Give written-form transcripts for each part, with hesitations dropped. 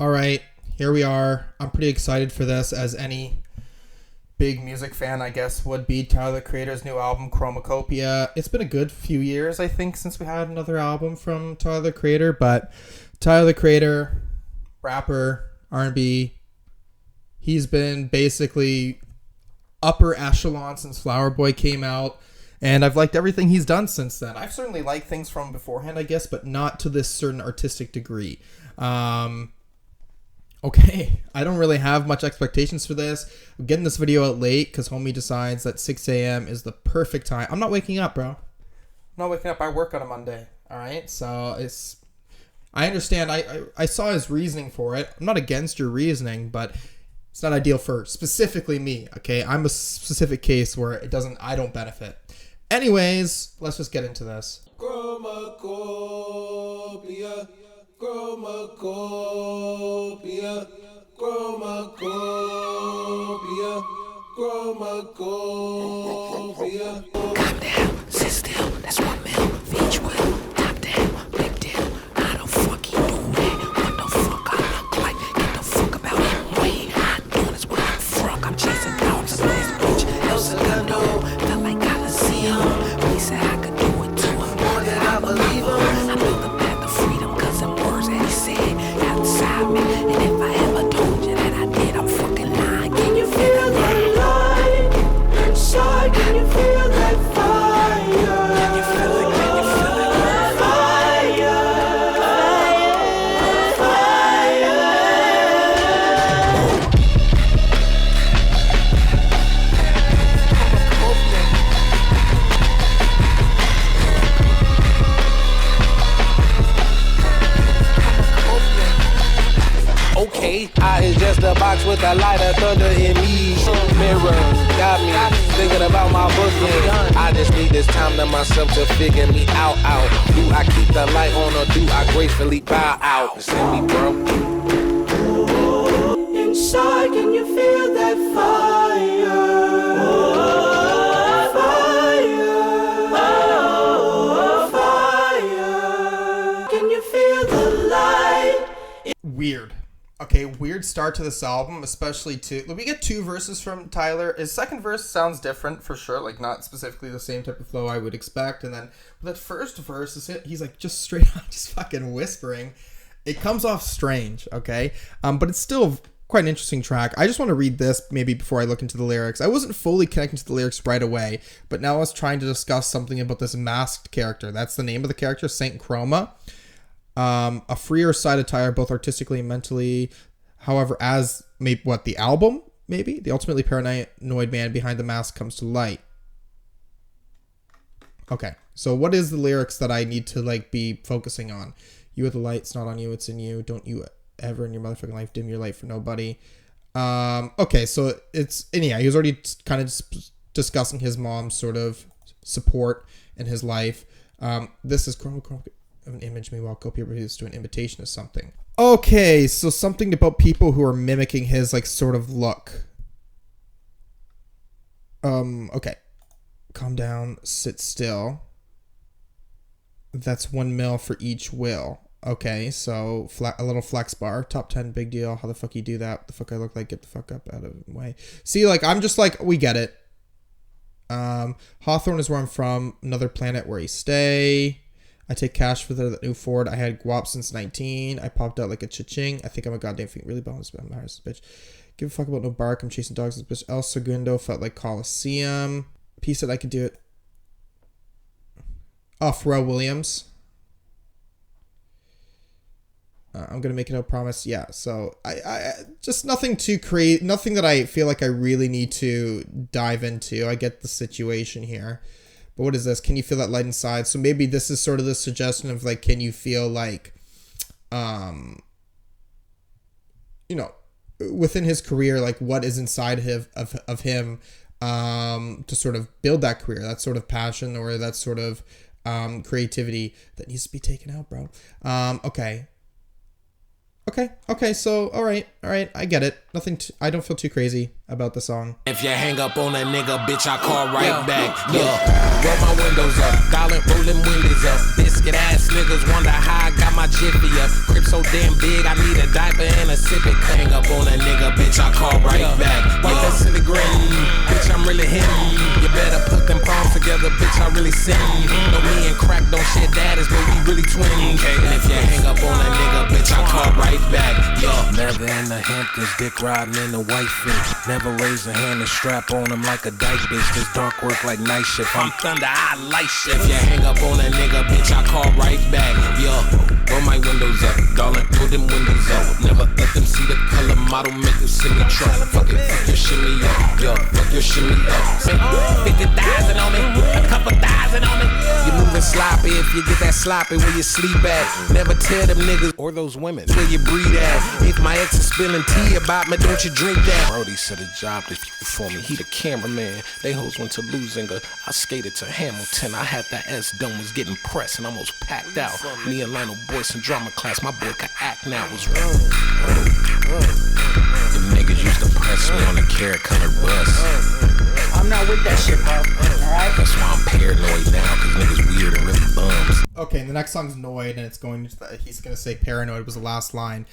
All right, here we are. I'm pretty excited for this, as any big music fan, I guess, would be. Tyler, the Creator's new album, CHROMAKOPIA. It's been a good few years, I think, since we had another album from Tyler, the Creator, but Tyler, the Creator, rapper, R&B, he's been basically upper echelon since Flower Boy came out, and I've liked everything he's done since then. I've certainly liked things from beforehand, I guess, but not to this certain artistic degree. Okay, I don't really have much expectations for this. I'm getting this video out late because homie decides that 6 a.m. is the perfect time. I'm not waking up, bro. I'm not waking up. I work on a Monday, all right? So I understand. I saw his reasoning for it. I'm not against your reasoning, but it's not ideal for specifically me, okay? I'm a specific case where I don't benefit. Anyways, let's just get into this. CHROMAKOPIA, CHROMAKOPIA, CHROMAKOPIA, CHROMAKOPIA. Calm down, sit still, that's 1 mil for each will. Top down, big deal, I don't fucking know that. What the fuck I look like? Get the fuck about it. Way hot doing is what I'm from. I'm chasing dogs in this bitch. El Segundo, felt like I could see him. He said I could do it too. I'm more than I believe him. I built a path of freedom cause them words that he said outside me. And if I ever told you that I did, I'm fucking lying. Can you feel that light inside? Can you feel that fire? Can you feel it? Can you feel it? Fire, fire, Okay, I is just a box with a light of thunder in me. Mirror got me thinking about my booking. I just need this time to myself to figure me out. Do I keep the light on or do I gracefully bow out? Send me, bro. inside, can you feel that fire? Fire, can you feel the light? Weird. Okay, weird start to this album, especially we get 2 verses from Tyler. His second verse sounds different for sure, like not specifically the same type of flow I would expect. And then that first verse, he's like just straight up just fucking whispering. It comes off strange, okay? But it's still quite an interesting track. I just want to read this maybe before I look into the lyrics. I wasn't fully connecting to the lyrics right away, but now I was trying to discuss something about this masked character. That's the name of the character, Saint Chroma. A freer side of Tyler, both artistically and mentally. However, as the album, maybe? The ultimately paranoid man behind the mask comes to light. Okay, so what is the lyrics that I need to be focusing on? You are the light, it's not on you, it's in you. Don't you ever in your motherfucking life dim your light for nobody. Okay, so he was already kind of discussing his mom's sort of support in his life. This is Chroma. An image me while Copia produced to an imitation of something. Okay, so something about people who are mimicking his sort of look. Okay. Calm down, sit still. That's 1 mil for each will. Okay, so a little flex bar. Top 10, big deal. How the fuck you do that? What the fuck I look like? Get the fuck up out of the way. See, I'm just we get it. Hawthorne is where I'm from. Another planet where you stay. I take cash for the new Ford. I had guap since 19. I popped out like a cha-ching. I think I'm a goddamn thing. Really bonus. I'm a bitch. Give a fuck about no bark. I'm chasing dogs. This bitch. El Segundo felt like Coliseum. P said I could do it. Oh, Pharrell Williams. I'm gonna make it a promise. Yeah. So I just nothing too crazy. Nothing that I feel like I really need to dive into. I get the situation here. But what is this? Can you feel that light inside? So maybe this is sort of the suggestion of can you feel within his career, what is inside of him to sort of build that career, that sort of passion or that sort of creativity that needs to be taken out, bro. Okay. Okay, so, alright, I get it. I don't feel too crazy about the song. If you hang up on a nigga, bitch, I call right back. Roll my windows up, dollar rolling windows up. Biscuit ass niggas wonder how I got my jiffy up. Crib so damn big, I need a diaper and a sip it. Hang up on a nigga, bitch, I call right back. Wipe that silly grin, bitch, I'm really him. You better put them palms together, bitch, I really sin. No, me and crack don't share daddies, but we really twins. And if you hang up on a nigga, bitch, I call right back. Yo, never in the Hamptons, dick riding in the white fish. Never raise a hand and strap on him like a dyke bitch. This dark work like night shift. I'm thunder, I light shit. If you hang up on a nigga, bitch, I call right back. Yo, roll my windows up, darling, pull them windows up. Never let them see the color model, make them sing a truck. Fuck it, fuck your shimmy up, yo, fuck your shimmy up. 50,000 on me, a couple thousand on me. You moving sloppy if you get that sloppy where you sleep at. Never tell them niggas or those women where you breathe at. If my ex is spilling tea about me, don't you drink that. Brody said a job this for me, he the cameraman. They hoes went to Luzinga, I skated to Hamilton. I had that S-dome, was getting pressed and almost packed out. Me and Lionel Boyce in drama class, my boy could act now. Was wrong. Them niggas used to press me on a carrot colored bus. I'm not with that shit, bro. Alright? That's why I'm paranoid now, cause niggas weird and really bums. Okay, and the next song's Noid, and it's going to he's gonna say paranoid was the last line.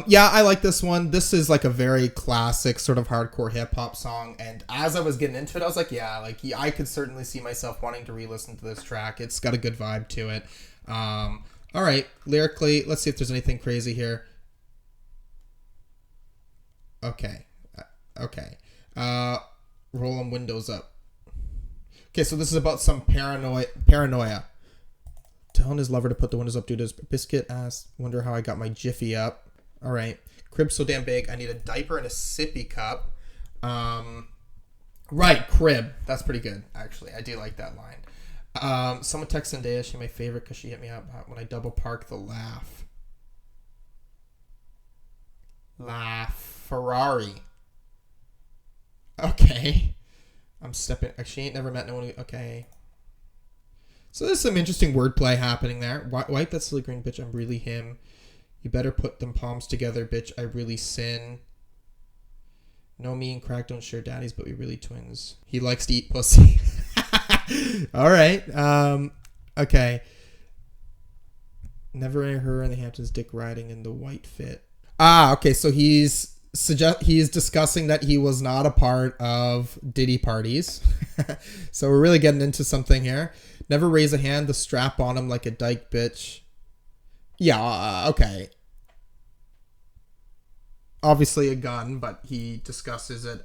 Yeah, I like this one. This is like a very classic sort of hardcore hip hop song, and as I was getting into it, I was like, yeah, I could certainly see myself wanting to re-listen to this track. It's got a good vibe to it. All right, lyrically, let's see if there's anything crazy here. Okay. Roll them windows up. Okay, so this is about some paranoia. Telling his lover to put the windows up due to his biscuit ass. Wonder how I got my jiffy up. All right. Crib so damn big. I need a diaper and a sippy cup. Right, crib. That's pretty good, actually. I do like that line. Someone texted Zendaya. She's my favorite because she hit me up when I double park the laugh. Ferrari. Okay. I'm stepping. She ain't never met no one who, okay. So there's some interesting wordplay happening there. Wipe that silly green, bitch, I'm really him. You better put them palms together, bitch, I really sin. No, me and crack don't share daddies, but we really twins. He likes to eat pussy. Alright. Okay. Never heard her in the Hamptons dick riding in the white fit. Okay, so he's discussing that he was not a part of Diddy parties. So we're really getting into something here. Never raise a hand, the strap on him like a dyke bitch. Yeah, okay. Obviously a gun, but he discusses it.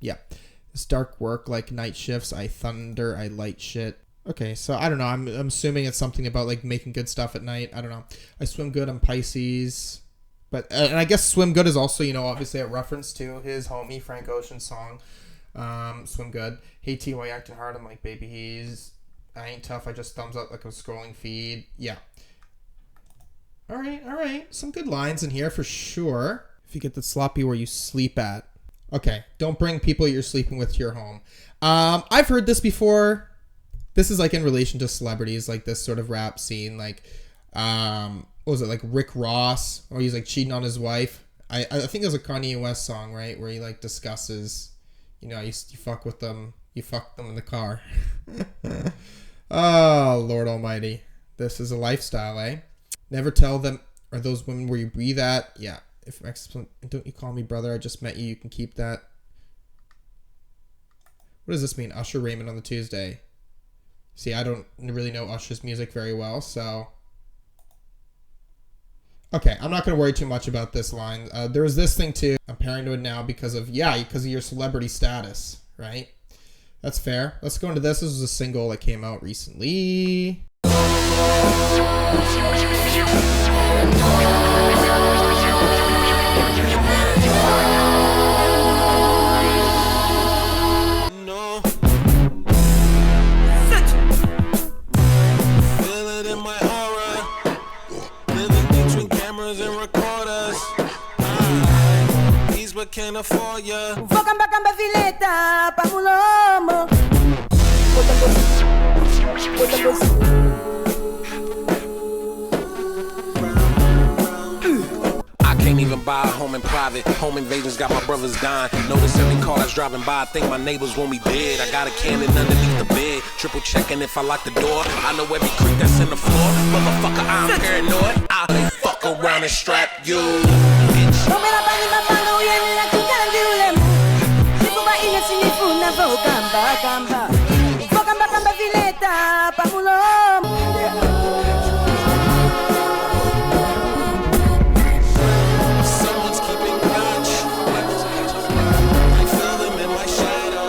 Yeah. This dark work like night shifts. I thunder, I light shit. Okay, so I don't know. I'm assuming it's something about like making good stuff at night. I don't know. I swim good. I'm Pisces. But and I guess swim good is also, obviously a reference to his homie Frank Ocean's song, Swim Good. Hey T, why you acting hard? I'm like, baby, I ain't tough. I just thumbs up like a scrolling feed. Yeah. All right. Some good lines in here for sure. If you get the sloppy where you sleep at. Okay, don't bring people you're sleeping with to your home. I've heard this before. This is like in relation to celebrities, like this sort of rap scene, like, what was it, like Rick Ross, or he's like cheating on his wife. I think there's a Kanye West song, right, where he like discusses, you fuck with them, you fuck them in the car. Oh, Lord Almighty. This is a lifestyle, eh? Never tell them, or those women where you breathe at. Yeah. If don't you call me brother, I just met you, you can keep that. What does this mean? Usher Raymond on the Tuesday. See, I don't really know Usher's music very well, so... Okay, I'm not going to worry too much about this line. There was this thing too. I'm paranoid now because of your celebrity status, right? That's fair. Let's go into this. This was a single that came out recently. Can't afford ya. Focan bacamba fileta pa mulomo. I can't even buy a home in private. Home invasions got my brothers dying. Notice every car that's driving by. I think my neighbors want me dead. I got a cannon underneath the bed. Triple checking if I lock the door. I know every creek that's in the floor. Motherfucker, I paranoid. I fuck around and strap you. Pumela pani mapanga uyeni na kukandi ule mu. Siku ba inga sinifuna vo kamba. Vo kamba vileta pamulomo. Someone's keeping watch. I feel them in my shadow.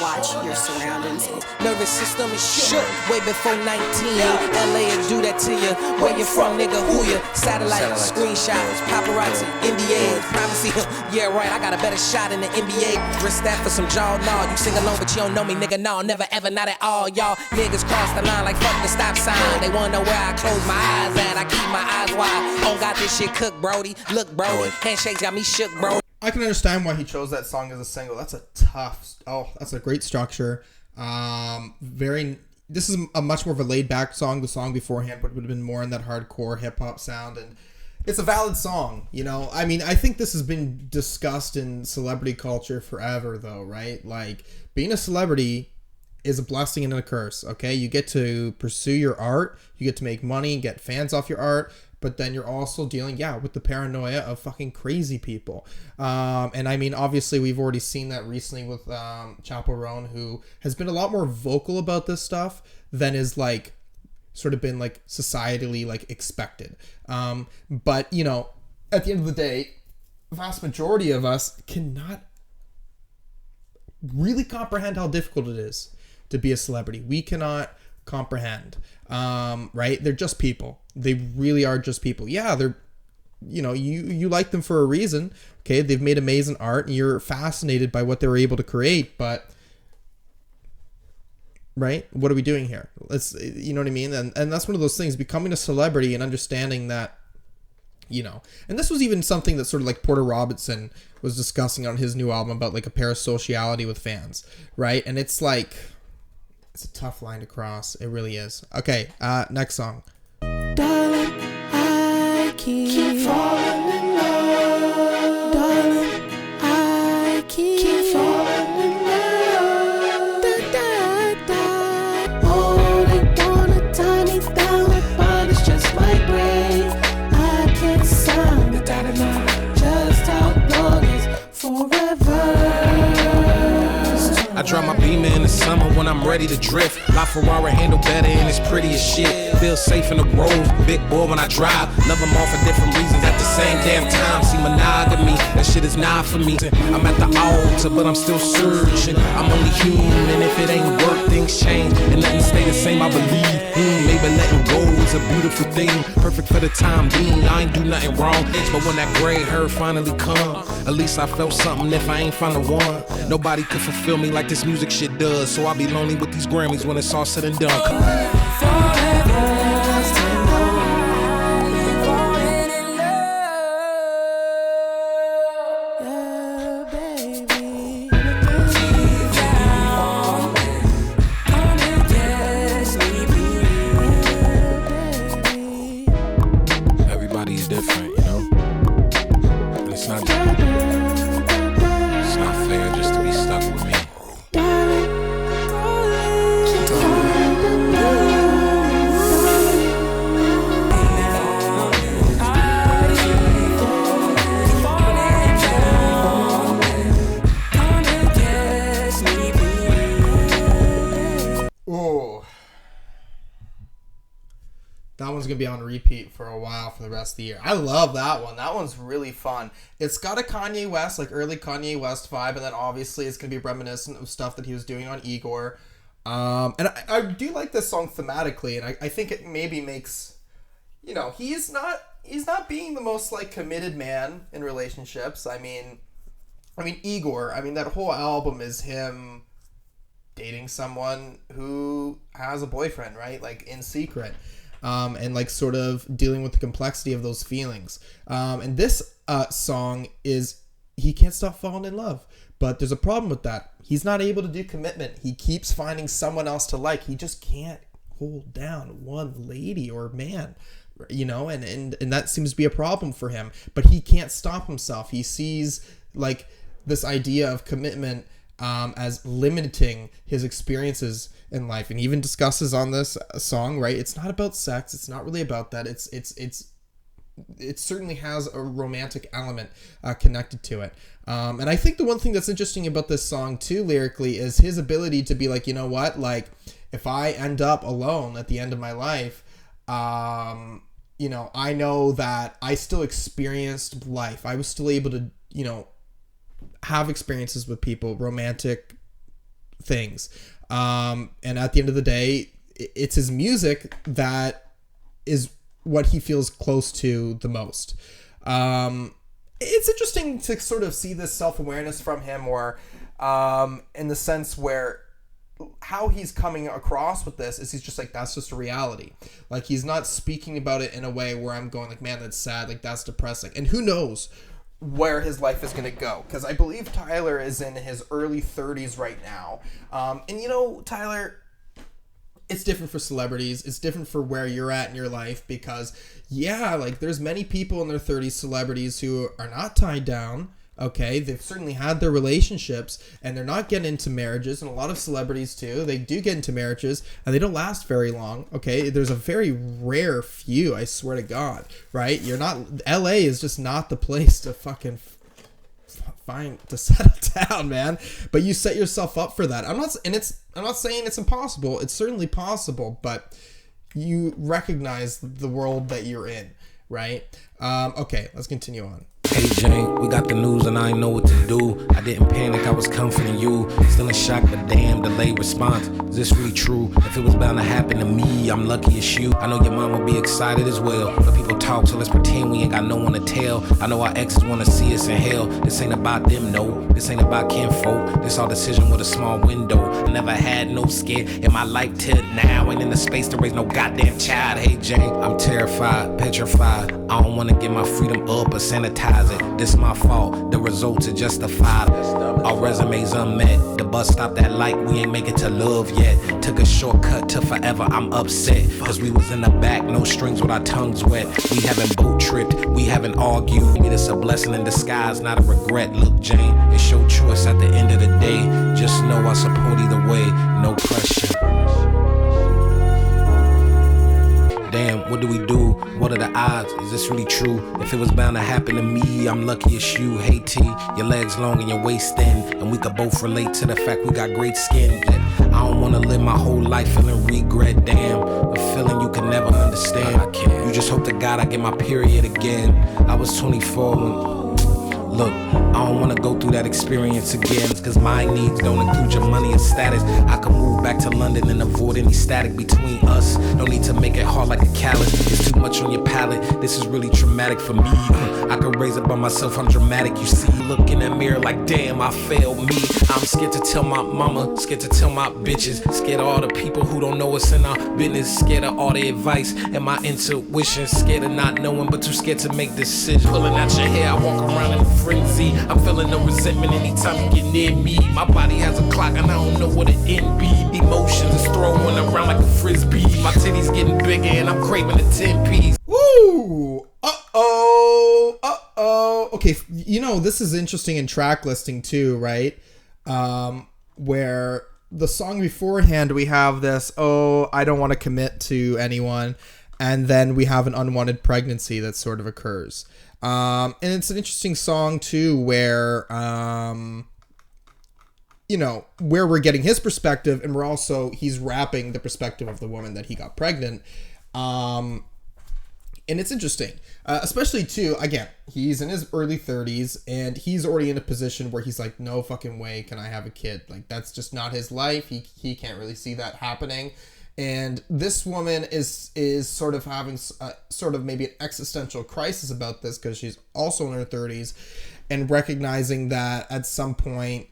Watch your surroundings. Nervous system is shook way before 19. LA will do that to you. Where you from, nigga? Who you? Satellite, screenshots, paparazzi, NDA, privacy. Yeah, right. I got a better shot in the NBA. Risk that for some jaw. Nah, you sing along, but you don't know me, nigga. No, never, ever, not at all. Y'all niggas cross the line like fuck the stop sign. They wanna know where I close my eyes at. I keep my eyes wide. Don't got this shit cooked, Brody. Look, Brody. Handshakes got me shook, bro. I can understand why he chose that song as a single. That's a great structure. This is a much more of a laid back song. The song beforehand would have been more in that hardcore hip hop sound, and it's a valid song, you know? I mean, I think this has been discussed in celebrity culture forever though, right? Like, being a celebrity is a blessing and a curse, okay? You get to pursue your art, you get to make money, get fans off your art, but then you're also dealing, with the paranoia of fucking crazy people. And I mean, obviously, we've already seen that recently with Chappell Roan, who has been a lot more vocal about this stuff than is, like, sort of been, like, societally, like, expected. But, you know, at the end of the day, the vast majority of us cannot really comprehend how difficult it is to be a celebrity. We cannot comprehend, right? They're just people. They really are just people. Yeah, they're, you know, you like them for a reason. Okay, they've made amazing art and you're fascinated by what they were able to create, but right, what are we doing here? Let's, you know what I mean? And that's one of those things, becoming a celebrity and understanding that, you know, and this was even something that sort of like Porter Robinson was discussing on his new album about, like, a parasociality with fans, right? And it's like, it's a tough line to cross. It really is. Okay, next song. Darling, I keep falling in love. Darling, I keep falling in love. Da, da, da. Holding on a tiny dollar bond is just my brain. I can't sound the dynamite. Just how long is forever. I drive my Beamer in the summer when I'm ready to drift. La Ferrari handle better and it's pretty as shit. Feel safe in the road, big boy when I drive. Love them all for different reasons at the same damn time. See, monogamy, that shit is not for me. I'm at the altar, but I'm still searching. I'm only human, if it ain't work, things change. And nothing stay the same, I believe. Maybe letting go is a beautiful thing. Perfect for the time being, I ain't do nothing wrong. But when that gray hair finally come, at least I felt something if I ain't found the one. Nobody could fulfill me like this music shit does. So I'll be lonely with these Grammys when it's all said and done. Everybody's different, you know? And it's not fair just to be stuck with me. That one's going to be on repeat for a while for the rest of the year. I love that one. That one's really fun. It's got a Kanye West, like early Kanye West vibe, and then obviously it's going to be reminiscent of stuff that he was doing on Igor. And I do like this song thematically, and I think it maybe makes, you know, he's not being the most, like, committed man in relationships. I mean Igor, that whole album is him dating someone who has a boyfriend, right? Like, in secret. And, like, sort of dealing with the complexity of those feelings. And this song is, he can't stop falling in love. But there's a problem with that. He's not able to do commitment. He keeps finding someone else to like. He just can't hold down one lady or man, you know, and that seems to be a problem for him. But he can't stop himself. He sees like this idea of commitment as limiting his experiences in life, and he even discusses on this song, right? It's not about sex. It's not really about that. It certainly has a romantic element connected to it. And I think the one thing that's interesting about this song too, lyrically, is his ability to be like, you know what, like if I end up alone at the end of my life, you know, I know that I still experienced life. I was still able to, you know, have experiences with people, romantic things. And at the end of the day, it's his music that is what he feels close to the most. It's interesting to sort of see this self-awareness from him, or in the sense where how he's coming across with this is he's just like, that's just a reality. Like, he's not speaking about it in a way where I'm going like, man, that's sad, like that's depressing. And who knows where his life is going to go, because I believe Tyler is in his early 30s right now. And you know, Tyler, it's different for celebrities. It's different for where you're at in your life, because yeah, like there's many people in their 30s, celebrities, who are not tied down. Okay, they've certainly had their relationships and they're not getting into marriages, and a lot of celebrities too, they do get into marriages and they don't last very long. Okay, there's a very rare few, I swear to God, right? You're not, LA is just not the place to fucking find to settle down, man. But you set yourself up for that. I'm not saying it's impossible. It's certainly possible, but you recognize the world that you're in, right? Okay, let's continue on. Hey Jane, we got the news and I ain't know what to do. I didn't panic, I was comforting you. Still in shock, but damn, delayed response. Is this really true? If it was bound to happen to me, I'm lucky it's you. I know your mom will be excited as well. But people talk, so let's pretend we ain't got no one to tell. I know our exes wanna see us in hell. This ain't about them, no. This ain't about kinfolk. This all decision with a small window. I never had no scare in my life till now. Ain't in the space to raise no goddamn child. Hey Jane, I'm terrified, petrified. I don't wanna get my freedom up or sanitize it. This my fault, the results are justified. Our resumes unmet. The bus stopped at light, we ain't make it to love yet. Took a shortcut to forever, I'm upset. Cause we was in the back, no strings with our tongues wet. We haven't boat tripped, we haven't argued. Maybe this a blessing in disguise, not a regret. Look Jane, it's your choice at the end of the day. Just know I support either way, no pressure. Damn, what do we do? What are the odds? Is this really true? If it was bound to happen to me, I'm lucky it's you. Hey T, your legs long and your waist thin, and we could both relate to the fact we got great skin. I don't wanna live my whole life feeling regret. Damn, a feeling you can never understand. I can't. You just hope to God I get my period again. I was 24 when... Look, I don't wanna go through that experience again, cause my needs don't include your money and status. I can move back to London and avoid any static between us. No need to make it hard like a callus. It's too much on your palate. This is really traumatic for me. I could raise it by myself, I'm dramatic. You see, look in that mirror like damn, I failed me. I'm scared to tell my mama, scared to tell my bitches, scared of all the people who don't know us in our business, scared of all the advice and my intuition, scared of not knowing but too scared to make decisions. Pulling out your hair, I walk around in a frenzy. I'm feeling no resentment anytime you get near me. My body has a clock and I don't know what the end be. Emotions is throwing around like a frisbee. My titties getting bigger and I'm craving a 10-piece. Woo! Okay, you know, this is interesting in track listing too, right? Where the song beforehand we have this, oh, I don't want to commit to anyone, and then we have an unwanted pregnancy that sort of occurs. And it's an interesting song too, where you know, where we're getting his perspective, and he's rapping the perspective of the woman that he got pregnant. And it's interesting, especially too, again, he's in his early 30s and he's already in a position where he's like, no fucking way can I have a kid. Like, that's just not his life. He can't really see that happening. And this woman is sort of having sort of maybe an existential crisis about this, because she's also in her 30s and recognizing that at some point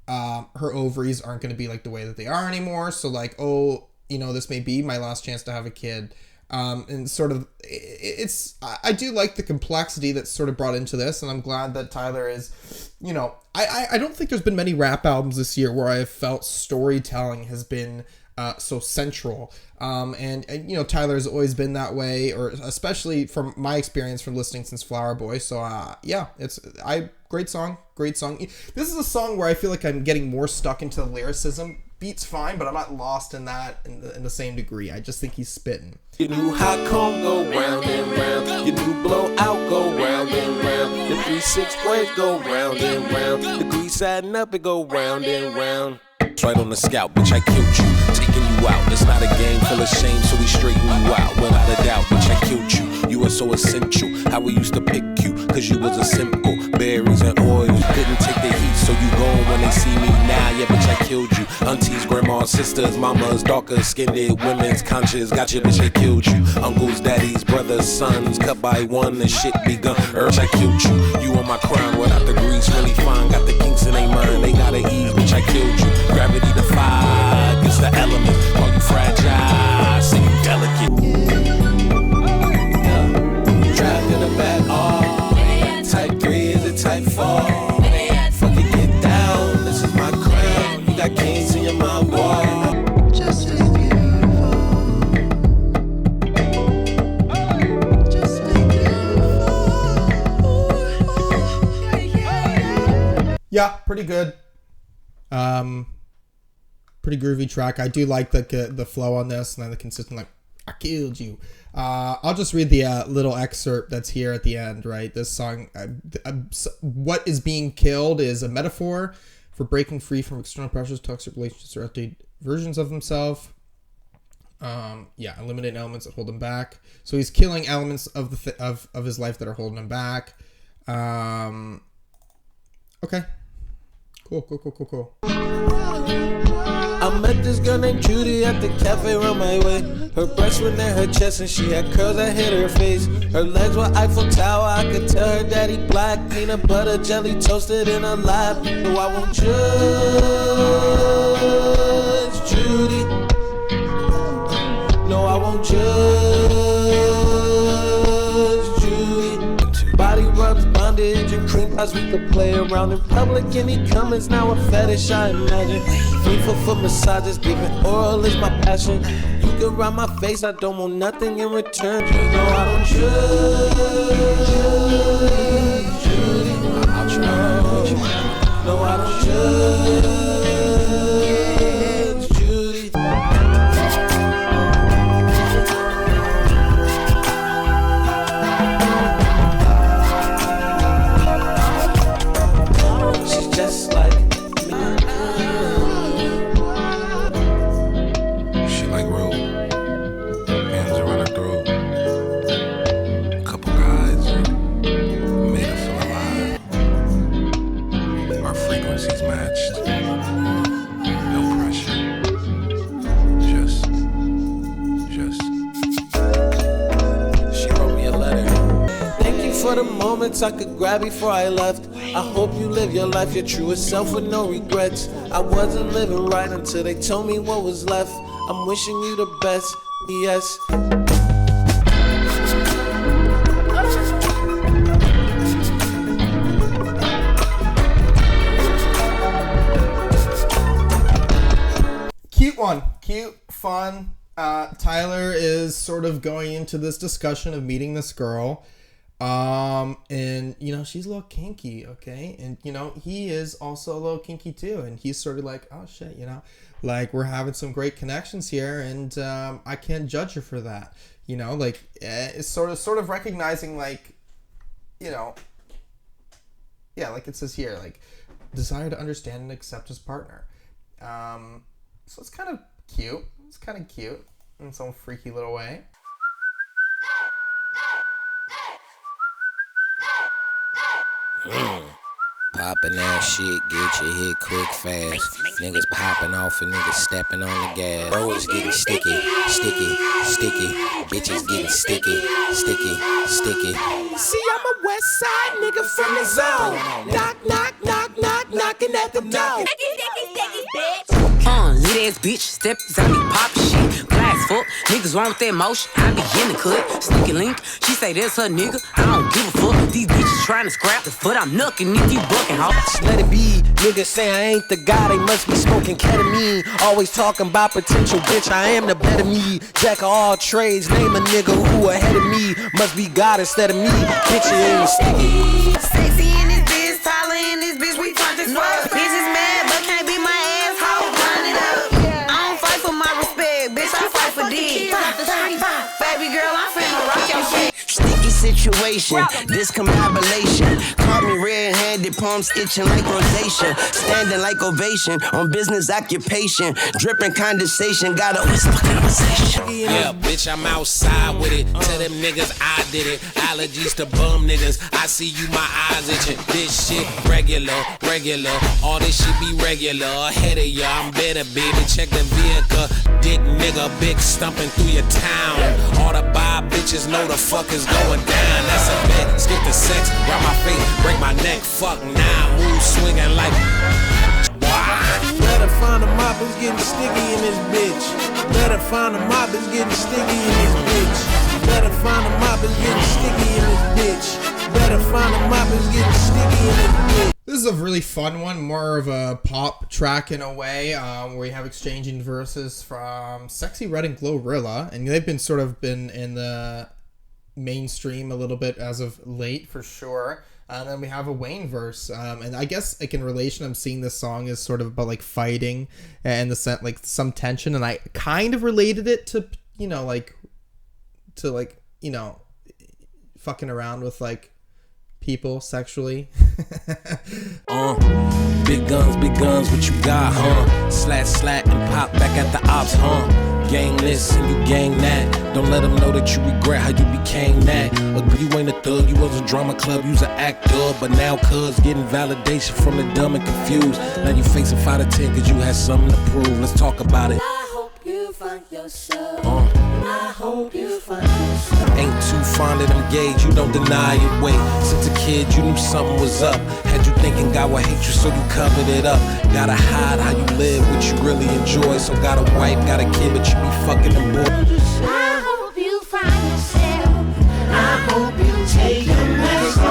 her ovaries aren't going to be like the way that they are anymore. So like, oh, you know, this may be my last chance to have a kid. And sort of, I do like the complexity that's sort of brought into this, and I'm glad that Tyler is, you know, I don't think there's been many rap albums this year where I have felt storytelling has been so central. And you know, Tyler has always been that way, or especially from my experience from listening since Flower Boy. So yeah, great song. This is a song where I feel like I'm getting more stuck into the lyricism. Beat's fine, but I'm not lost in that in the same degree. I just think he's spitting. Your new hot comb go round and round. Your new blowout go round and round. The 3-6 wave go round and round. The grease adding up, it go round and round. Right on the scalp, bitch, I killed you. Taking you out, it's not a game full of shame, so we straighten you out. Without a doubt, bitch, I killed you. You were so essential. How we used to pick you, cause you was a simple. Berries and oils, couldn't take the heat, so you gone when they see me now. Yeah, bitch, I killed you. Aunties, grandmas, sisters, mamas, darker skinned, women's conscious. Got you, bitch, I killed you. Uncles, daddies, brothers, sons, cut by one, the shit begun. Bitch, I killed you. You on my crown without the grease, really fine. Got the kinks in they mind, they gotta ease, bitch, I killed you. Gravity defied, it's the element. Call you fragile, say you delicate. Trapped in the back, type 3 is a type 4. Fuck it, get down, this is my crown. You got kings in your mind, boy. Just as beautiful. Just as beautiful. Yeah, pretty good. Pretty groovy track. I do like the flow on this, and then the consistent, like, I killed you. I'll just read the little excerpt that's here at the end, right? This song, what is being killed is a metaphor for breaking free from external pressures, toxic relationships, or outdated versions of himself. Eliminate elements that hold him back. So he's killing elements of of his life that are holding him back. Okay. Cool. I met this girl named Judy at the cafe around my way. Her breasts were near her chest and she had curls that hit her face. Her legs were Eiffel Tower, I could tell her daddy black. Peanut butter jelly toasted in her lap. No, I won't judge Judy. No, I won't judge Judy. Body rubs, bondage, and cream pies we could play around in public. Any comments now a fetish, I imagine. Free for massages, giving oral is my passion. You can ride my face, I don't want nothing in return. No, I don't judge Judy. I'll try. No, I don't judge Judy. She's just like for the moments I could grab before I left. I hope you live your life, your truest self with no regrets. I wasn't living right until they told me what was left. I'm wishing you the best, yes. Cute one. Cute, fun. Tyler is sort of going into this discussion of meeting this girl. And you know, she's a little kinky, okay? And you know, he is also a little kinky too. And he's sort of like, oh shit, you know, like we're having some great connections here, and I can't judge her for that. You know, like it's sort of recognizing, like, you know, yeah, like it says here, like desire to understand and accept his partner. So it's kind of cute. It's kind of cute in some freaky little way. Poppin' that shit, get your hit quick fast. Niggas popping off and niggas stepping on the gas. Bro is getting sticky. Bitches getting sticky. See, I'm a west side nigga from the zone. Knock, knocking at the door. Lit ass bitch, step, zombie pop shit. Glass fuck. Niggas want that motion, I be in the cut. Sneaky link, she say that's her nigga. I don't give a fuck. These bitches trying to scrap the foot. I'm knucking if you bucking, ho. Just let it be. Niggas say I ain't the guy, they must be smoking ketamine. Always talking about potential, bitch, I am the better me. Jack of all trades, name a nigga who ahead of me. Must be God instead of me. Bitch, it ain't sticky. Sexy in this bitch, taller in this bitch, we turned this fuck. Bitches mad, but can't be my asshole. Run it up. I don't fight for my respect, bitch, I fight for D. Baby girl, I'm finna rock your shit. Sticky situation, discombobulation. Caught me red-handed, palms itching like rosacea. Standing like ovation, on business occupation. Dripping condensation, got a whisper conversation. Yeah, bitch, I'm outside with it. Tell them niggas I did it. Allergies to bum niggas. I see you, my eyes itching. This shit regular. All this shit be regular. Ahead of ya, I'm better, baby. Check the vehicle. Dick nigga, big stumping through your town. All the bi bitches know the fuck is going down. That's a bet. Skip the sex, grab my face, break my neck. Fuck now, move swinging like. Better find a mop, it's getting sticky in this bitch. Better find a mop, it's getting sticky in this bitch. Better find a mop, it's getting sticky in this bitch. Better find a mop, it's getting sticky in this bitch. This is a really fun one, more of a pop track in a way, where we have exchanging verses from Sexy Red and Glorilla, and they've been in the mainstream a little bit as of late for sure. And then we have a Wayne verse, and I guess like in relation, I'm seeing this song is sort of about like fighting and the set like some tension, and I kind of related it to fucking around with like people sexually. Big guns, what you got, huh? Slat, and pop back at the ops, huh? Gang this and you gang that. Don't let them know that you regret how you became that. Look, you ain't a thug, you was a drama club, you was an actor. But now cuz getting validation from the dumb and confused. Now you facing 5 to 10 cause you had something to prove. Let's talk about it. I hope you find yourself. I hope you find yourself. Ain't too fond of them gays, you don't deny it. Wait, since a kid you knew something was up. Had you thinking God would hate you, so you covered it up. Gotta hide how you live, what you really enjoy. So got a wife, got a kid, but you be fucking them boys. I hope you find yourself. I hope you take your next step.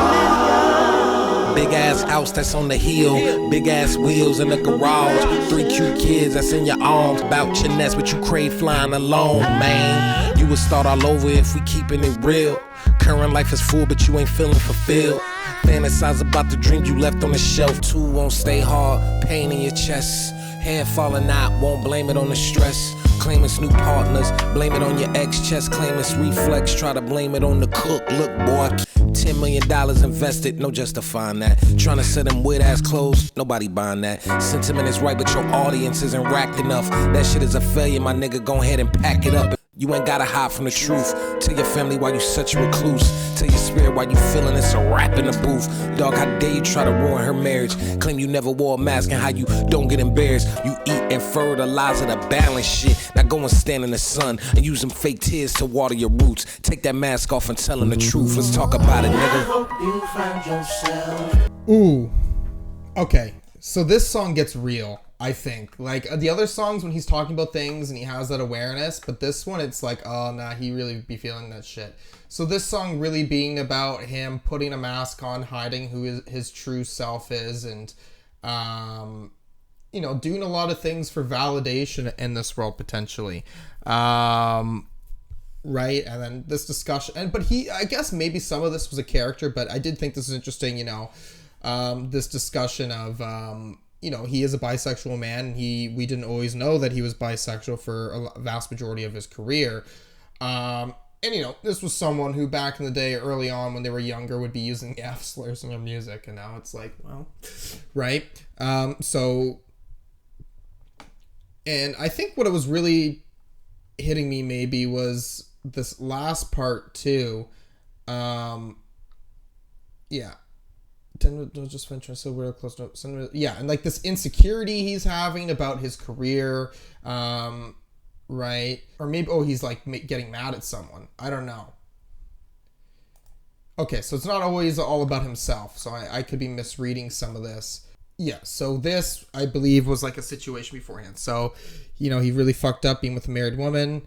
Big ass house that's on the hill, big ass wheels in the garage. 3 cute kids that's in your arms. Bout your nest, but you crave flying alone, man. You would start all over if we keeping it real. Current life is full, but you ain't feeling fulfilled. Fantasize about the dream you left on the shelf. 2 won't stay hard, pain in your chest. Hair falling out, won't blame it on the stress. Claim it's new partners, blame it on your ex. Chest claim it's reflex, try to blame it on the cook. Look boy, $10 million invested, no justifying that. Trying to sell them weird ass clothes, nobody buying that. Sentiment is right, but your audience isn't racked enough. That shit is a failure, my nigga, go ahead and pack it up. You ain't gotta hide from the truth. Tell your family why you such a recluse. Tell your spirit why you feeling it's a rap in the booth. Dog, how dare you try to ruin her marriage? Claim you never wore a mask and how you don't get embarrassed. You eat and fertilize the balance shit. Now go and stand in the sun and use them fake tears to water your roots. Take that mask off and tell them the truth. Let's talk about it, nigga. I hope you find yourself. Ooh. Okay. So this song gets real, I think. Like the other songs when he's talking about things and he has that awareness, but this one it's like, oh nah, he really be feeling that shit. So this song really being about him putting a mask on, hiding who his true self is, and doing a lot of things for validation in this world potentially. Right? And then this discussion, but I guess maybe some of this was a character, but I did think this is interesting, this discussion of he is a bisexual man, and we didn't always know that he was bisexual for a vast majority of his career. And this was someone who back in the day, early on when they were younger, would be using the F slurs in their music, and now it's like, well, right? And I think what it was really hitting me maybe was this last part too. Yeah. Just venture so we're close to and like this insecurity he's having about his career, right? Or maybe he's like getting mad at someone. I don't know. Okay, so it's not always all about himself. So I could be misreading some of this. Yeah, so this I believe was like a situation beforehand. So he really fucked up being with a married woman.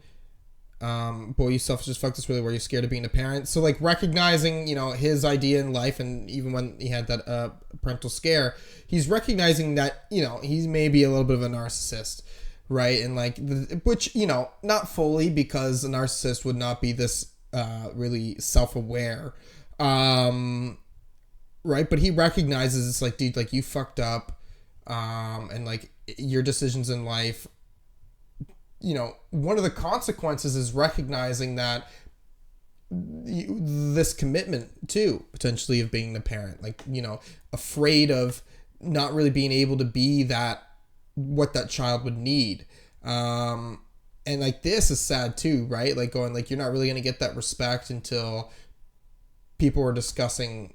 boy, you selfish as fuck this really where you're scared of being a parent. So like recognizing, you know, his idea in life, and even when he had that parental scare, he's recognizing that, you know, he's maybe a little bit of a narcissist, right? And like, which, you know, not fully, because a narcissist would not be this really self-aware, right? But he recognizes it's like, dude, like you fucked up, and like your decisions in life, you know, one of the consequences is recognizing that this commitment too, potentially, of being a parent, like, you know, afraid of not really being able to be that, what that child would need. And like, this is sad too, right? Like going, like, you're not really going to get that respect until people are discussing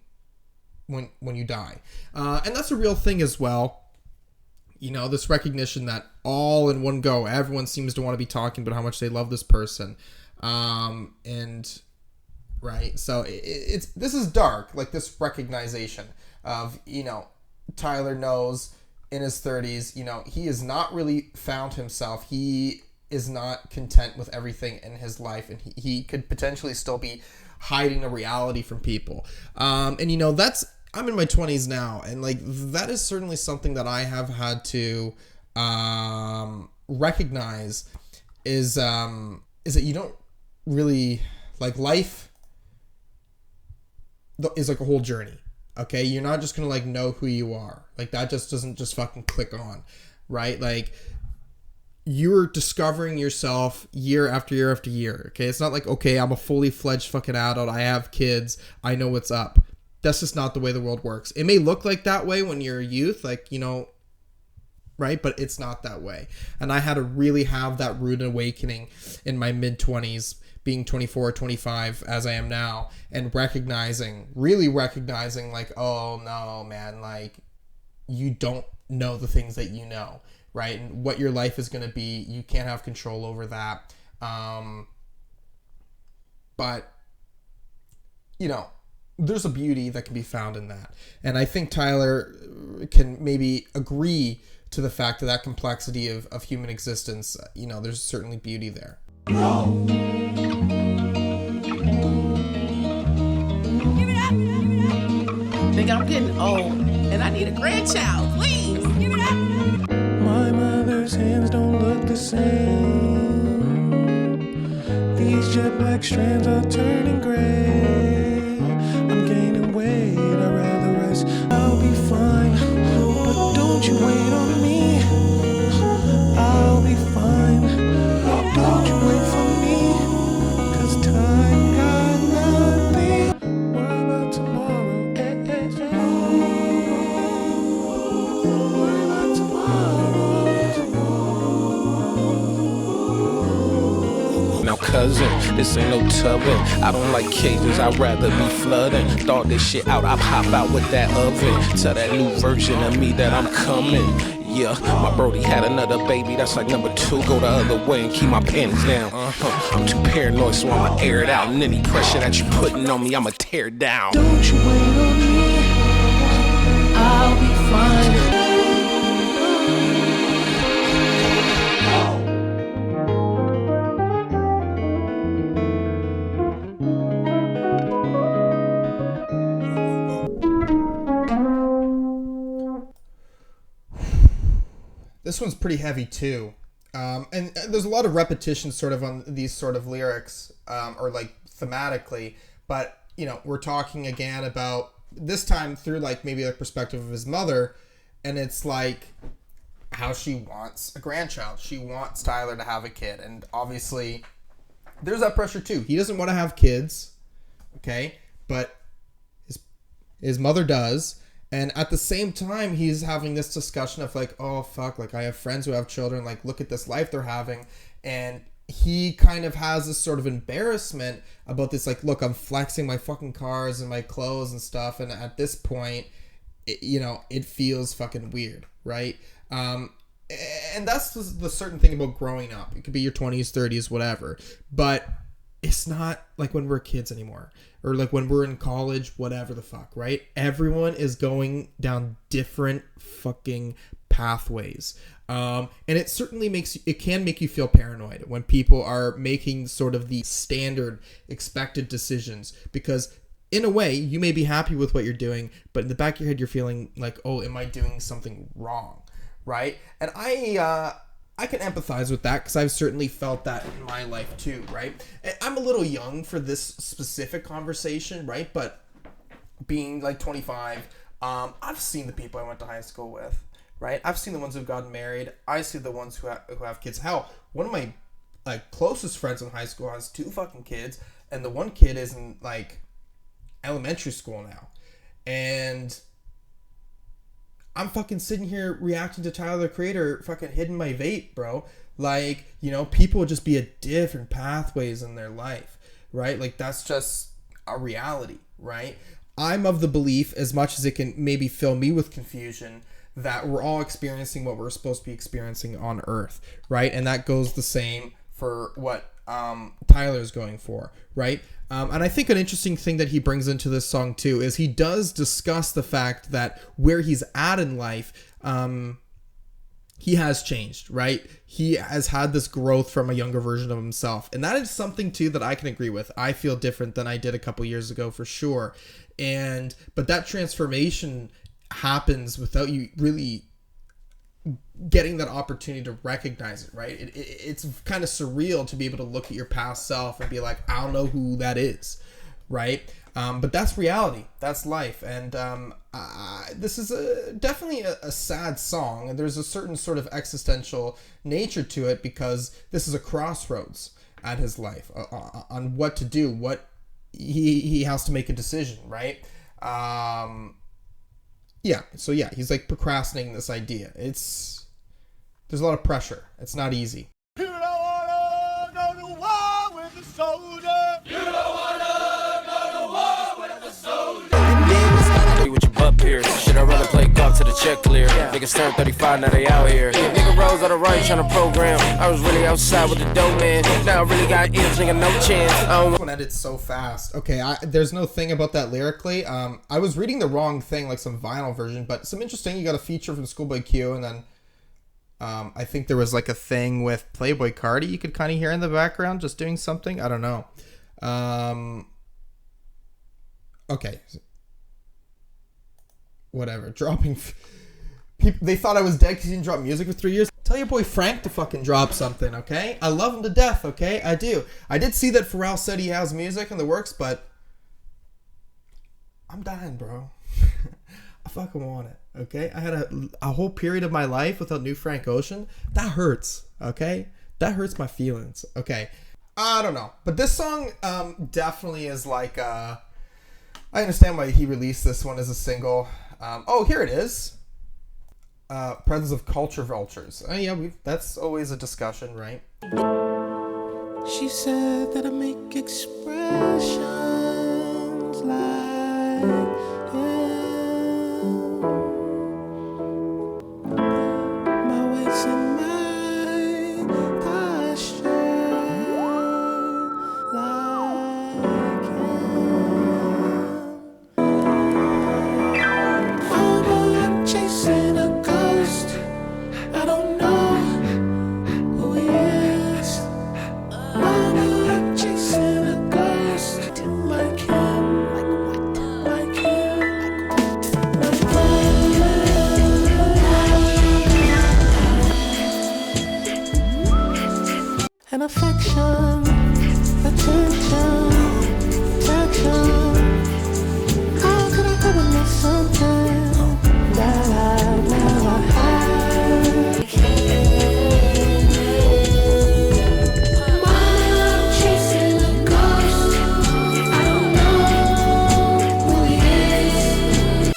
when you die. And that's a real thing as well. You know, this recognition that all in one go, everyone seems to want to be talking about how much they love this person. And right. So it's this is dark, like this recognition of, you know, Tyler knows in his 30s, you know, he has not really found himself. He is not content with everything in his life, and he could potentially still be hiding a reality from people. And you know, I'm in my 20s now, and like that is certainly something that I have had to recognize is that you don't really, like, life is like a whole journey. Okay, you're not just gonna like know who you are. Like that just doesn't just fucking click on, right? Like you're discovering yourself year after year after year. Okay, it's not like, okay, I'm a fully fledged fucking adult, I have kids, I know what's up. That's just not the way the world works. It may look like that way when you're a youth, like, you know, right? But it's not that way. And I had to really have that rude awakening in my mid-20s, being 24, 25, as I am now, and really recognizing, like, oh no, man, like, you don't know the things that you know, right? And what your life is going to be, you can't have control over that. But, you know, there's a beauty that can be found in that. And I think Tyler can maybe agree to the fact that complexity of human existence, you know, there's certainly beauty there. Give it up. Nigga, I'm getting old, and I need a grandchild. Please, give it up. My mother's hands don't look the same. These jet black strands are turning gray. I'm gaining weight, I'd rather rest. I'll be fine, but don't you wait on me. I'll be fine, don't you wait for me. 'Cause time got nothing. What about tomorrow? What about tomorrow? Now cousin, this ain't no tubbing. I don't like cages, I'd rather be flooding. Thought this shit out, I'll hop out with that oven. Tell that new version of me that I'm coming. Yeah, my brody had another baby, that's like number 2. Go the other way and keep my panties down. I'm too paranoid, so I'ma air it out. And any pressure that you're putting on me, I'ma tear down. Don't you wait on me, I'll be fine. This one's pretty heavy too. And there's a lot of repetition sort of on these sort of lyrics, or like thematically, but you know, we're talking again about this time through like maybe the perspective of his mother, and it's like how she wants a grandchild. She wants Tyler to have a kid, and obviously there's that pressure too. He doesn't want to have kids, okay, but his mother does. And at the same time, he's having this discussion of like, oh, fuck, like I have friends who have children, like look at this life they're having. And he kind of has this sort of embarrassment about this, like, look, I'm flexing my fucking cars and my clothes and stuff. And at this point, you know, it feels fucking weird, right? And that's the certain thing about growing up. It could be your 20s, 30s, whatever. But it's not like when we're kids anymore, or like when we're in college, whatever the fuck, right? Everyone is going down different fucking pathways. And it certainly can make you feel paranoid when people are making sort of the standard expected decisions, because in a way you may be happy with what you're doing, but in the back of your head you're feeling like, oh, am I doing something wrong, right? And I can empathize with that, because I've certainly felt that in my life too, right? I'm a little young for this specific conversation, right? But being like 25, I've seen the people I went to high school with, right? I've seen the ones who've gotten married. I see the ones who have kids. Hell, one of my like closest friends in high school has 2 fucking kids, and the one kid is in like elementary school now. And I'm fucking sitting here reacting to Tyler, the Creator, fucking hitting my vape, bro. Like, you know, people would just be at different pathways in their life, right? Like, that's just a reality, right? I'm of the belief, as much as it can maybe fill me with confusion, that we're all experiencing what we're supposed to be experiencing on Earth, right? And that goes the same for what Tyler's going for, right? And I think an interesting thing that he brings into this song too is he does discuss the fact that where he's at in life, he has changed, right? He has had this growth from a younger version of himself. And that is something too that I can agree with. I feel different than I did a couple years ago for sure. But that transformation happens without you really getting that opportunity to recognize it, right? It's kind of surreal to be able to look at your past self and be like, I don't know who that is, right? But that's reality. That's life. And this is definitely a sad song. And there's a certain sort of existential nature to it, because this is a crossroads at his life on what to do, what he has to make a decision, right? So he's like procrastinating this idea. There's a lot of pressure. It's not easy. You don't wanna go to war with a soldier. You don't wanna go to war with a soldier. With your butt pierced. Should I rather play golf to the check clear? Niggas turn 35, now they out here. Nigga rose out of right trying to program. I was really outside with the dope man. Now I really got ears, nigga, no chance. This one ended so fast. Okay, there's no thing about that lyrically. I was reading the wrong thing, like some vinyl version, but some interesting. You got a feature from Schoolboy Q, and then I think there was like a thing with Playboy Cardi you could kind of hear in the background just doing something. I don't know. Okay. Whatever. Dropping... People, they thought I was dead because he didn't drop music for 3 years. Tell your boy Frank to fucking drop something, okay? I love him to death, okay? I do. I did see that Pharrell said he has music in the works, but... I'm dying, bro. I fucking want it, okay? I had a whole period of my life without new Frank Ocean. That hurts, okay? That hurts my feelings, okay? I don't know. But this song definitely is like... I understand why he released this one as a single. Oh, here it is. Presence of culture vultures. Oh, yeah, that's always a discussion, right? She said that I make expressions like my waist and my posture like I'm chasing a ghost. I don't know who he is. I'm chasing a ghost like him, like him, an affection, attention, protection. How could I ever miss something that I never had? I'm chasing a ghost. I don't know who he is. You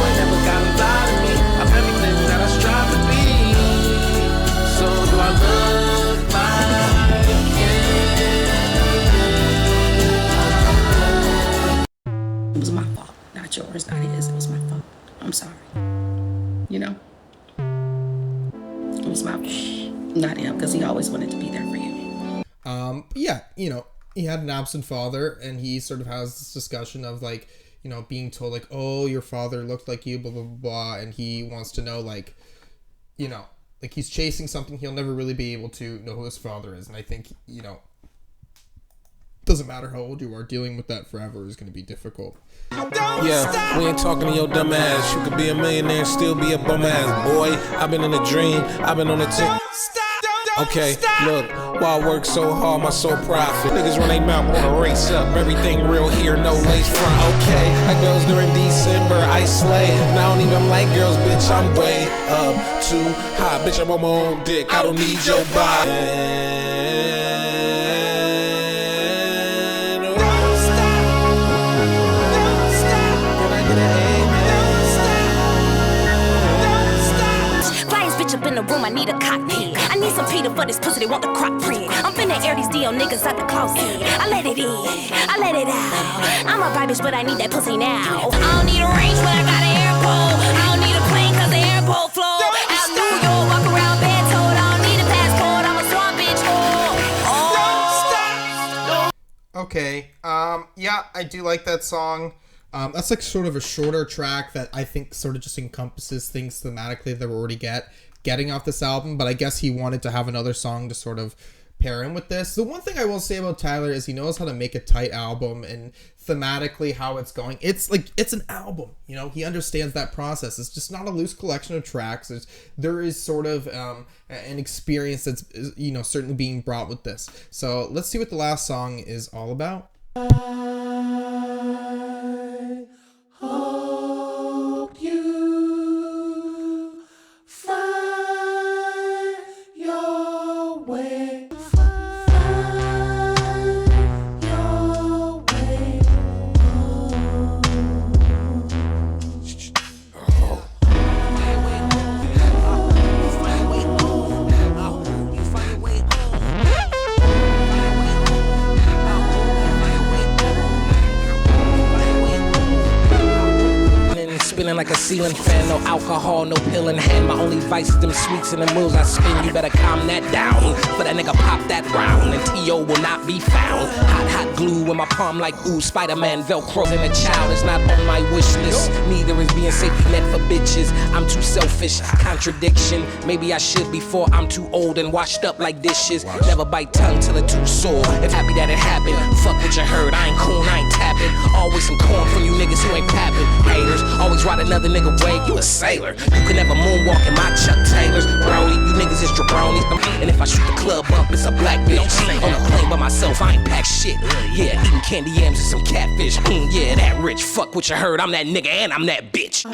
ain't never gotta lie to me. I'm everything that I strive to be. So do I look like It was my fault, not yours, not his. It was my fault. I'm sorry. You know? It was my fault, not him, because he always wanted to be there for you. Yeah, you know, he had an absent father, and he sort of has this discussion of like, you know, being told like, oh, your father looked like you, blah blah blah, and he wants to know like, you know, like he's chasing something, he'll never really be able to know who his father is. And I think, you know, doesn't matter how old you are, dealing with that forever is going to be difficult. Yeah, we ain't talking to your dumb ass. You could be a millionaire and still be a bum ass boy. I've been in a dream, I've been on a tip. Okay, look, while I work so hard, my soul profit. Niggas run their mouth, wanna race up. Everything real here, no lace front. Okay, that goes during December, I slay. And I don't even like girls, bitch, I'm way up too high. Bitch, I'm on my own dick, I don't need your body. Up in the room, I need a cockpit. I need some Peter for this pussy, they want the crock print. I'm finna air these DL niggas out the closet. I let it in, I let it out. I'm a bad bitch, but I need that pussy now. I don't need a range, but I got an airport. I don't need a plane, cause the airport flow. Out New York, walk around bed told. I don't need a passport, I'm a swamp bitch. Okay, yeah, I do like that song. That's like sort of a shorter track that I think sort of just encompasses things thematically that we're already getting off this album, but I guess he wanted to have another song to sort of pair in with this. The one thing I will say about Tyler is he knows how to make a tight album, and thematically how it's going. It's like, it's an album, you know, he understands that process. It's just not a loose collection of tracks. There is sort of an experience that's, you know, certainly being brought with this. So let's see what the last song is all about. Hope you find your way. Find your way home. Spinning like a ceiling fan, no alcohol, no pill in hand. My only vice is them sweets and the moves I spin. You better calm that down. For that nigga pop that round, and T.O. will not be found. Hot glue in my palm like ooh, Spider-Man Velcro. And a child is not on my wish list. Neither is being safety net for bitches. I'm too selfish, contradiction. Maybe I should before I'm too old and washed up like dishes. Never bite tongue till it too sore. If happy that it happened, fuck what you heard. I ain't cool, I ain't tapping. Always some corn from you niggas who ain't capping. Haters always ride another nigga wave, you a sailor. You can never moonwalk in my Chuck Taylors. Brody, you niggas is jabronis. And if I shoot the club up, it's a black bitch. On a plane by myself, I ain't packed shit. Yeah, eating candy yams and some catfish. Yeah, that rich. Fuck what you heard, I'm that nigga and I'm that bitch.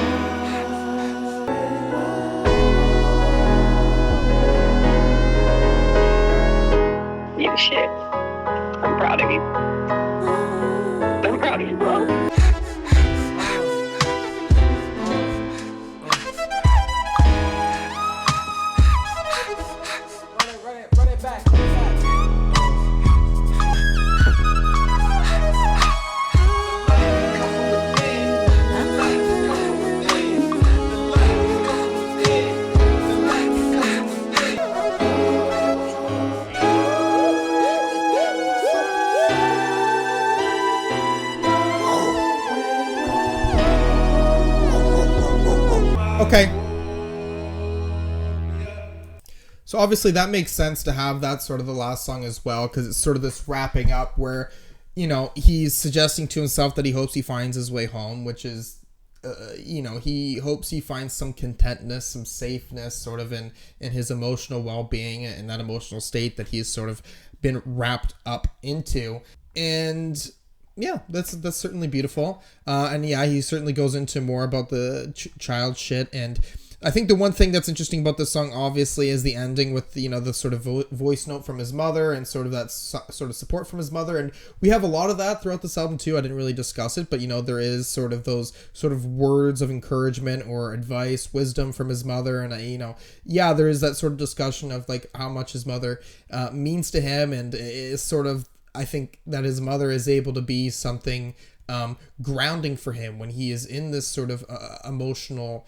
You the shit. I'm proud of you. I'm proud of you, bro. Okay. So obviously that makes sense to have that sort of the last song as well, because it's sort of this wrapping up where, you know, he's suggesting to himself that he hopes he finds his way home, which is, you know, he hopes he finds some contentness, some safeness sort of in his emotional well-being and that emotional state that he's sort of been wrapped up into. And yeah, that's certainly beautiful. And yeah, he certainly goes into more about the child shit. And I think the one thing that's interesting about this song, obviously, is the ending with, you know, the sort of voice note from his mother and sort of that sort of support from his mother. And we have a lot of that throughout this album too. I didn't really discuss it, but, you know, there is sort of those sort of words of encouragement or advice, wisdom from his mother. And, you know, yeah, there is that sort of discussion of like how much his mother means to him, and is sort of, I think that his mother is able to be something grounding for him when he is in this sort of emotional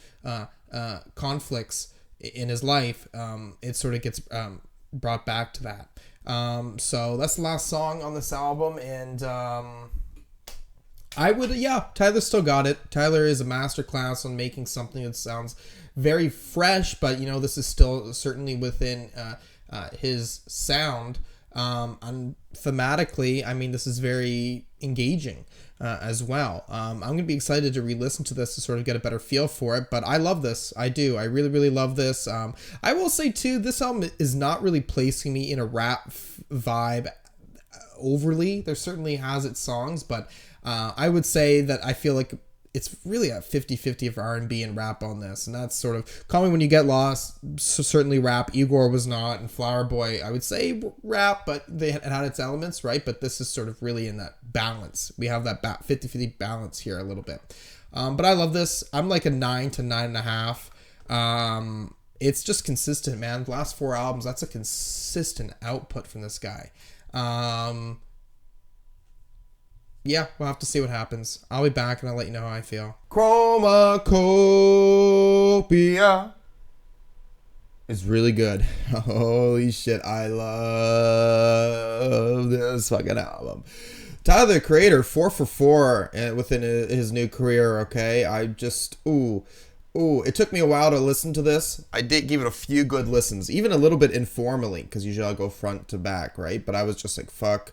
conflicts in his life. It sort of gets brought back to that. So that's the last song on this album, and I would, Tyler still got it. Tyler is a masterclass on making something that sounds very fresh, but this is still certainly within his sound. And thematically, I mean, this is very engaging as well. I'm going to be excited to re-listen to this to sort of get a better feel for it, but I love this. I do. I really, really love this. I will say, too, this album is not really placing me in a rap vibe overly. There certainly has its songs, but I would say that I feel like it's really a 50-50 of R&B and rap on this, and that's sort of Call Me When You Get Lost, certainly rap. Igor was not, and Flower Boy, I would say rap, but it had its elements, right? But this is sort of really in that balance. We have that 50-50 balance here a little bit. But I love this. I'm like a 9 to 9.5. It's just consistent, man. The last 4 albums, that's a consistent output from this guy. Yeah, we'll have to see what happens. I'll be back and I'll let you know how I feel. Chromacopia is really good. Holy shit, I love this fucking album. Tyler, the Creator, 4 for 4 within his new career, okay? I just, it took me a while to listen to this. I did give it a few good listens, even a little bit informally, because usually I'll go front to back, right? But I was just like, fuck.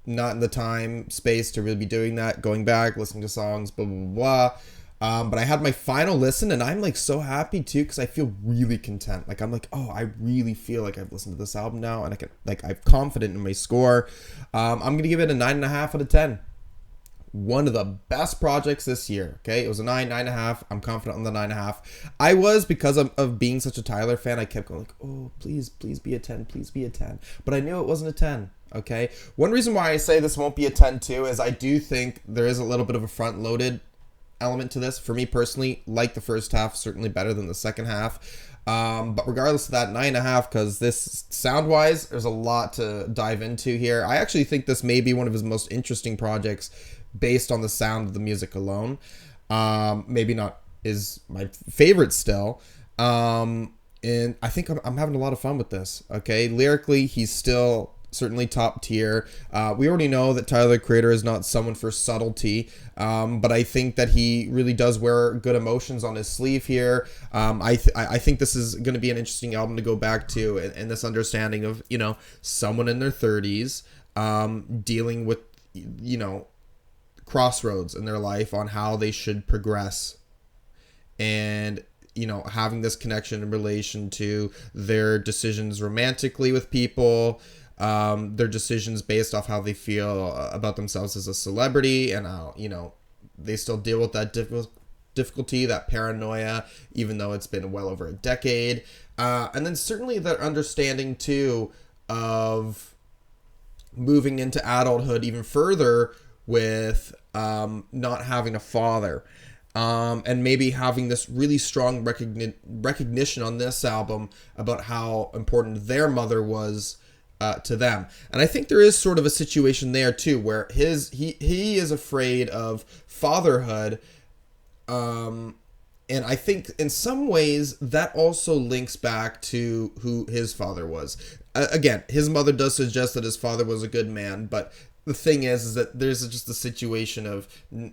Not in the time, space to really be doing that, going back, listening to songs, blah, blah, blah. But I had my final listen, and I'm like so happy too, because I feel really content. Like, I'm like, I really feel like I've listened to this album now, and I'm confident in my score. I'm going to give it a 9.5 out of 10. One of the best projects this year, okay? It was a 9.5. I'm confident on the 9.5. I was, because of being such a Tyler fan, I kept going like, please be a 10, please be a 10. But I knew it wasn't a 10. Okay. One reason why I say this won't be a 10 too is I do think there is a little bit of a front-loaded element to this. For me personally, like the first half, certainly better than the second half. But regardless of that, 9.5, because this sound-wise, there's a lot to dive into here. I actually think this may be one of his most interesting projects based on the sound of the music alone. Maybe not is my favorite still. And I think I'm having a lot of fun with this. Okay. Lyrically, he's still certainly top tier. We already know that Tyler, the Creator, is not someone for subtlety, but I think that he really does wear good emotions on his sleeve here. I think this is going to be an interesting album to go back to, and this understanding of, someone in their 30s dealing with, crossroads in their life on how they should progress, and having this connection in relation to their decisions romantically with people, their decisions based off how they feel about themselves as a celebrity, and how, they still deal with that difficulty, that paranoia, even though it's been well over a decade. And then certainly that understanding too of moving into adulthood even further with not having a father. And maybe having this really strong recognition on this album about how important their mother was to them. And I think there is sort of a situation there too, where he is afraid of fatherhood, and I think in some ways that also links back to who his father was. Again, his mother does suggest that his father was a good man, but the thing is that there's just a situation of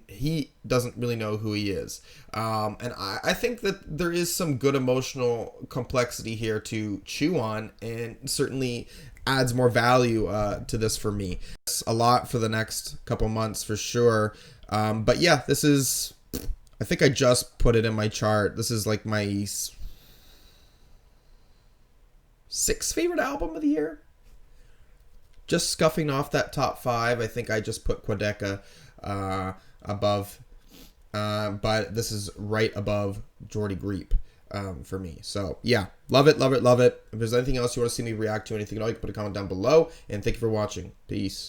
he doesn't really know who he is. And I think that there is some good emotional complexity here to chew on, and certainly adds more value to this for me. It's a lot for the next couple months for sure. But yeah, this is, I think I just put it in my chart. This is like my 6th favorite album of the year. Just scuffing off that top 5. I think I just put Quadeca above. But this is right above Jordy Greep for me. So yeah, love it, love it, love it. If there's anything else you want to see me react to, anything at all, you can put a comment down below. And thank you for watching. Peace.